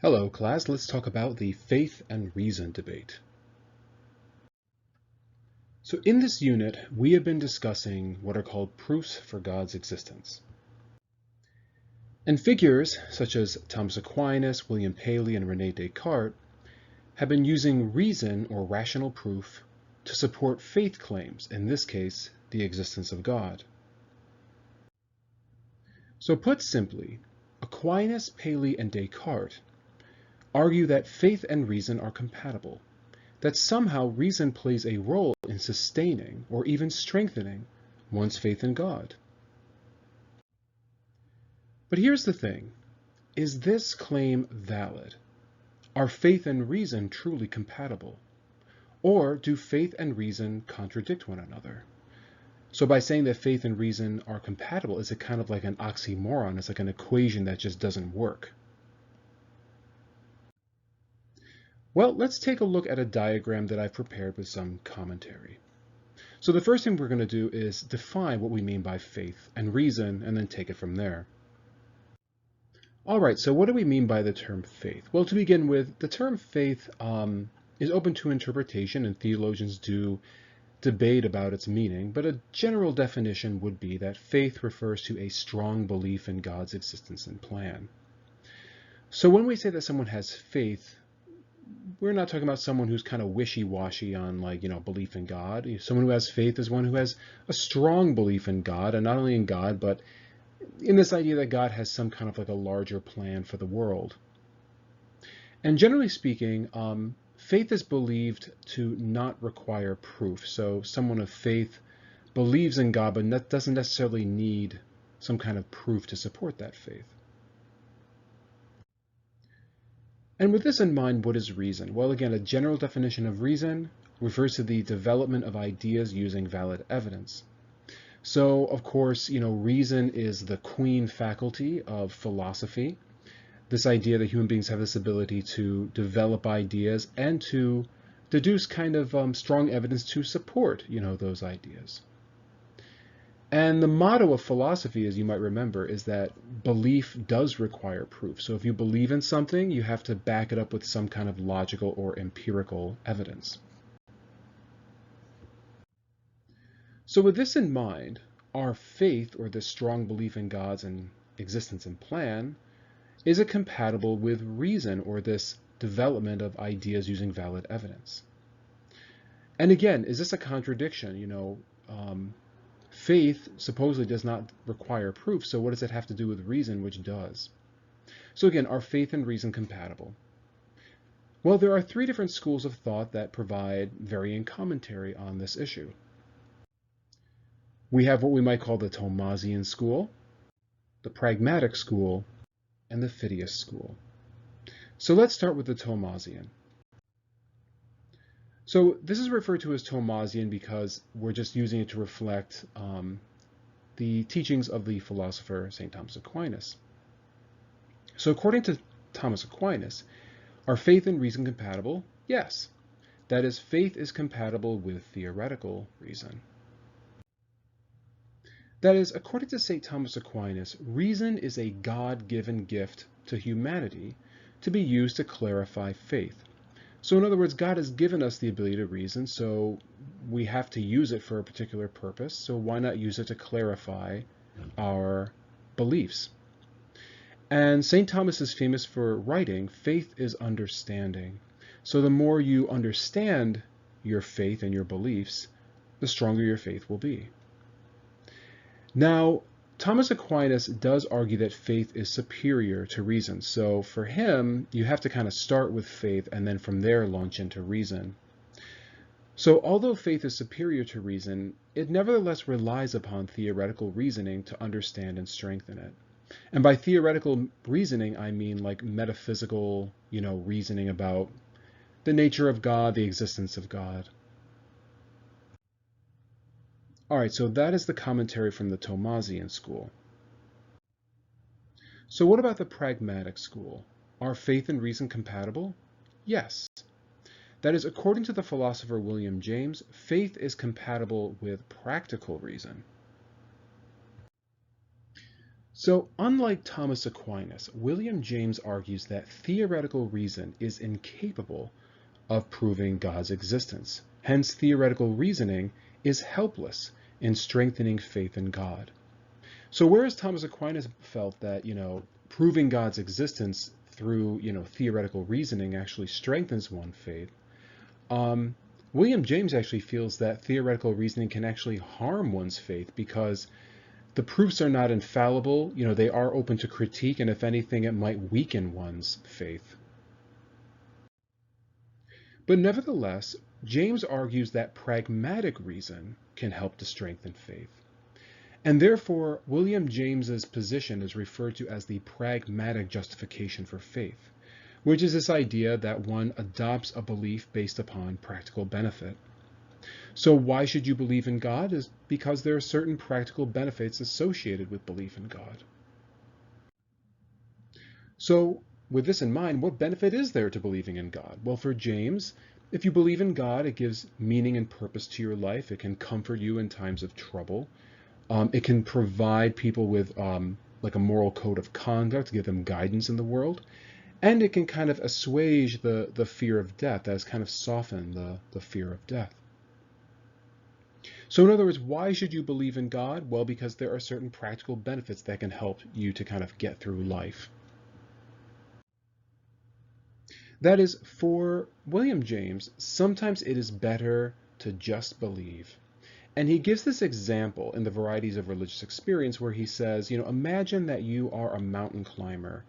Hello, class. Let's talk about the faith and reason debate. So in this unit, we have been discussing what are called proofs for God's existence. And figures such as Thomas Aquinas, William Paley, and René Descartes have been using reason or rational proof to support faith claims, in this case, the existence of God. So put simply, Aquinas, Paley, and Descartes argue that faith and reason are compatible, that somehow reason plays a role in sustaining or even strengthening one's faith in God. But here's the thing, is this claim valid? Are faith and reason truly compatible? Or do faith and reason contradict one another? So by saying that faith and reason are compatible, is it kind of like an oxymoron? It's like an equation that just doesn't work. Well, let's take a look at a diagram that I've prepared with some commentary. So the first thing we're going to do is define what we mean by faith and reason, and then take it from there. All right, so what do we mean by the term faith? Well, to begin with, the term faith is open to interpretation, and theologians do debate about its meaning, but a general definition would be that faith refers to a strong belief in God's existence and plan. So when we say that someone has faith, we're not talking about someone who's kind of wishy-washy on belief in God. Someone who has faith is one who has a strong belief in God, and not only in God, but in this idea that God has some kind of like a larger plan for the world. And generally speaking, faith is believed to not require proof. So someone of faith believes in God, but doesn't necessarily need some kind of proof to support that faith. And with this in mind, what is reason? Well, again, a general definition of reason refers to the development of ideas using valid evidence. So, of course, reason is the queen faculty of philosophy. This idea that human beings have this ability to develop ideas and to deduce kind of strong evidence to support, those ideas. And the motto of philosophy, as you might remember, is that belief does require proof. So if you believe in something, you have to back it up with some kind of logical or empirical evidence. So with this in mind, our faith, or this strong belief in God's existence and plan, is it compatible with reason, or this development of ideas using valid evidence? And again, is this a contradiction? Faith supposedly does not require proof, so what does it have to do with reason, which does? So again, are faith and reason compatible? Well, there are three different schools of thought that provide varying commentary on this issue. We have what we might call the Thomasian School, the Pragmatic School, and the Fideist School. So let's start with the Thomasian. So this is referred to as Thomasian because we're just using it to reflect the teachings of the philosopher St. Thomas Aquinas. So according to Thomas Aquinas, are faith and reason compatible? Yes. That is, faith is compatible with theoretical reason. That is, according to St. Thomas Aquinas, reason is a God-given gift to humanity to be used to clarify faith. So in other words, God has given us the ability to reason, so we have to use it for a particular purpose. So why not use it to clarify our beliefs? And St. Thomas is famous for writing, faith is understanding. So the more you understand your faith and your beliefs, the stronger your faith will be. Now, Thomas Aquinas does argue that faith is superior to reason. So for him, you have to kind of start with faith and then from there launch into reason. So although faith is superior to reason, it nevertheless relies upon theoretical reasoning to understand and strengthen it. And by theoretical reasoning, I mean like metaphysical, reasoning about the nature of God, the existence of God. All right, so that is the commentary from the Thomasian school. So what about the Pragmatic School? Are faith and reason compatible? Yes. That is, according to the philosopher William James, faith is compatible with practical reason. So, unlike Thomas Aquinas, William James argues that theoretical reason is incapable of proving God's existence. Hence, theoretical reasoning is helpless in strengthening faith in God. So whereas Thomas Aquinas felt that, proving God's existence through, theoretical reasoning actually strengthens one's faith, William James actually feels that theoretical reasoning can actually harm one's faith because the proofs are not infallible, they are open to critique, and if anything, it might weaken one's faith. But nevertheless, James argues that pragmatic reason can help to strengthen faith. And therefore, William James's position is referred to as the pragmatic justification for faith, which is this idea that one adopts a belief based upon practical benefit. So why should you believe in God? Is because there are certain practical benefits associated with belief in God. So with this in mind, what benefit is there to believing in God? Well, for James, if you believe in God, it gives meaning and purpose to your life. It can comfort you in times of trouble. It can provide people with like a moral code of conduct, give them guidance in the world. And it can kind of assuage the fear of death, that is kind of soften the fear of death. So in other words, why should you believe in God? Well, because there are certain practical benefits that can help you to kind of get through life. That is, for William James, sometimes it is better to just believe. And he gives this example in the Varieties of Religious Experience where he says, imagine that you are a mountain climber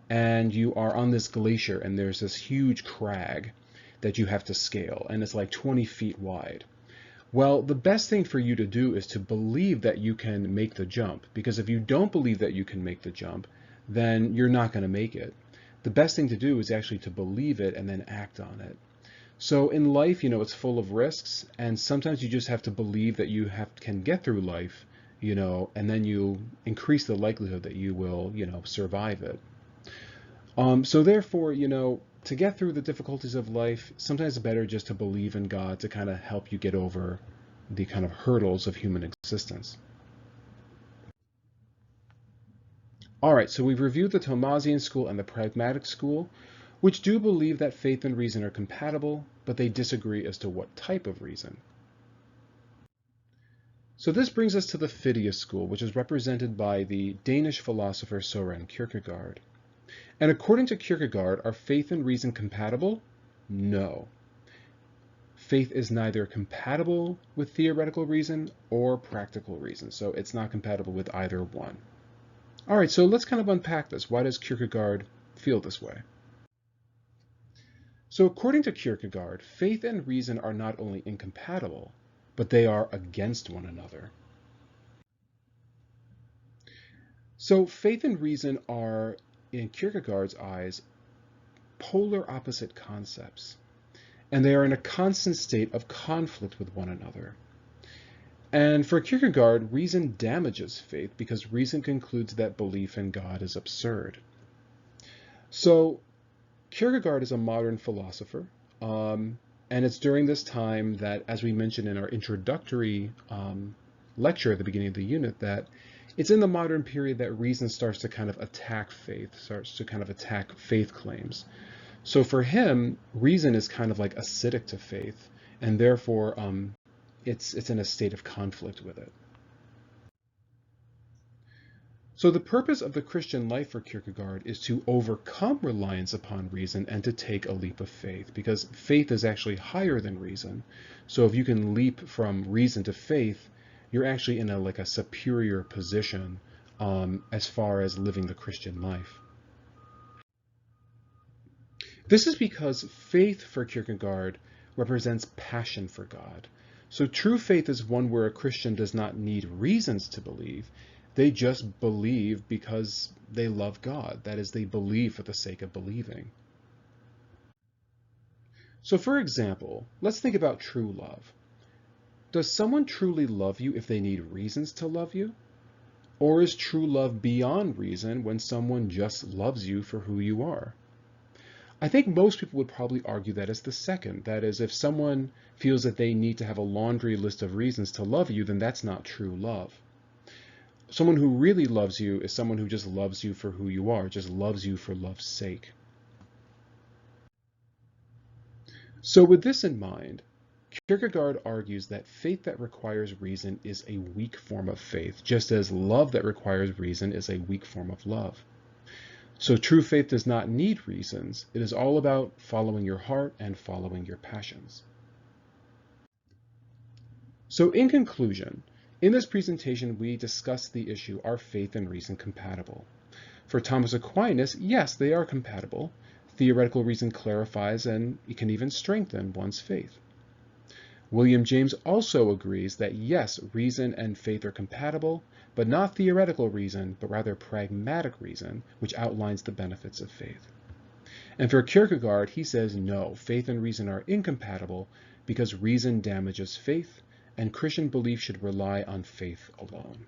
and you are on this glacier and there's this huge crag that you have to scale and it's like 20 feet wide. Well, the best thing for you to do is to believe that you can make the jump, because if you don't believe that you can make the jump, then you're not going to make it. The best thing to do is actually to believe it and then act on it. So in life, it's full of risks, and sometimes you just have to believe that you can get through life, and then you increase the likelihood that you will, survive it. So therefore, to get through the difficulties of life, sometimes it's better just to believe in God to kind of help you get over the kind of hurdles of human existence. All right, so we've reviewed the Thomasian School and the Pragmatic School, which do believe that faith and reason are compatible, but they disagree as to what type of reason. So this brings us to the Fideist School, which is represented by the Danish philosopher Søren Kierkegaard. And according to Kierkegaard, are faith and reason compatible? No. Faith is neither compatible with theoretical reason or practical reason, so it's not compatible with either one. All right, so let's kind of unpack this. Why does Kierkegaard feel this way? So according to Kierkegaard, faith and reason are not only incompatible, but they are against one another. So faith and reason are, in Kierkegaard's eyes, polar opposite concepts, and they are in a constant state of conflict with one another. And for Kierkegaard, reason damages faith because reason concludes that belief in God is absurd. So Kierkegaard is a modern philosopher, and it's during this time that, as we mentioned in our introductory lecture at the beginning of the unit, that it's in the modern period that reason starts to kind of attack faith, starts to kind of attack faith claims. So for him, reason is kind of like acidic to faith, and therefore it's in a state of conflict with it. So the purpose of the Christian life for Kierkegaard is to overcome reliance upon reason and to take a leap of faith, because faith is actually higher than reason. So if you can leap from reason to faith, you're actually in a superior position as far as living the Christian life. This is because faith for Kierkegaard represents passion for God. So true faith is one where a Christian does not need reasons to believe. They just believe because they love God. That is, they believe for the sake of believing. So for example, let's think about true love. Does someone truly love you if they need reasons to love you? Or is true love beyond reason when someone just loves you for who you are? I think most people would probably argue that it's the second. That is, if someone feels that they need to have a laundry list of reasons to love you, then that's not true love. someone who really loves you is someone who just loves you for who you are, just loves you for love's sake. So with this in mind, Kierkegaard argues that faith that requires reason is a weak form of faith, just as love that requires reason is a weak form of love. So true faith does not need reasons. It is all about following your heart and following your passions. So in conclusion, in this presentation, we discussed the issue, are faith and reason compatible? For Thomas Aquinas, yes, they are compatible. Theoretical reason clarifies and it can even strengthen one's faith. William James also agrees that yes, reason and faith are compatible, but not theoretical reason, but rather pragmatic reason, which outlines the benefits of faith. And for Kierkegaard, he says no, faith and reason are incompatible because reason damages faith, and Christian belief should rely on faith alone.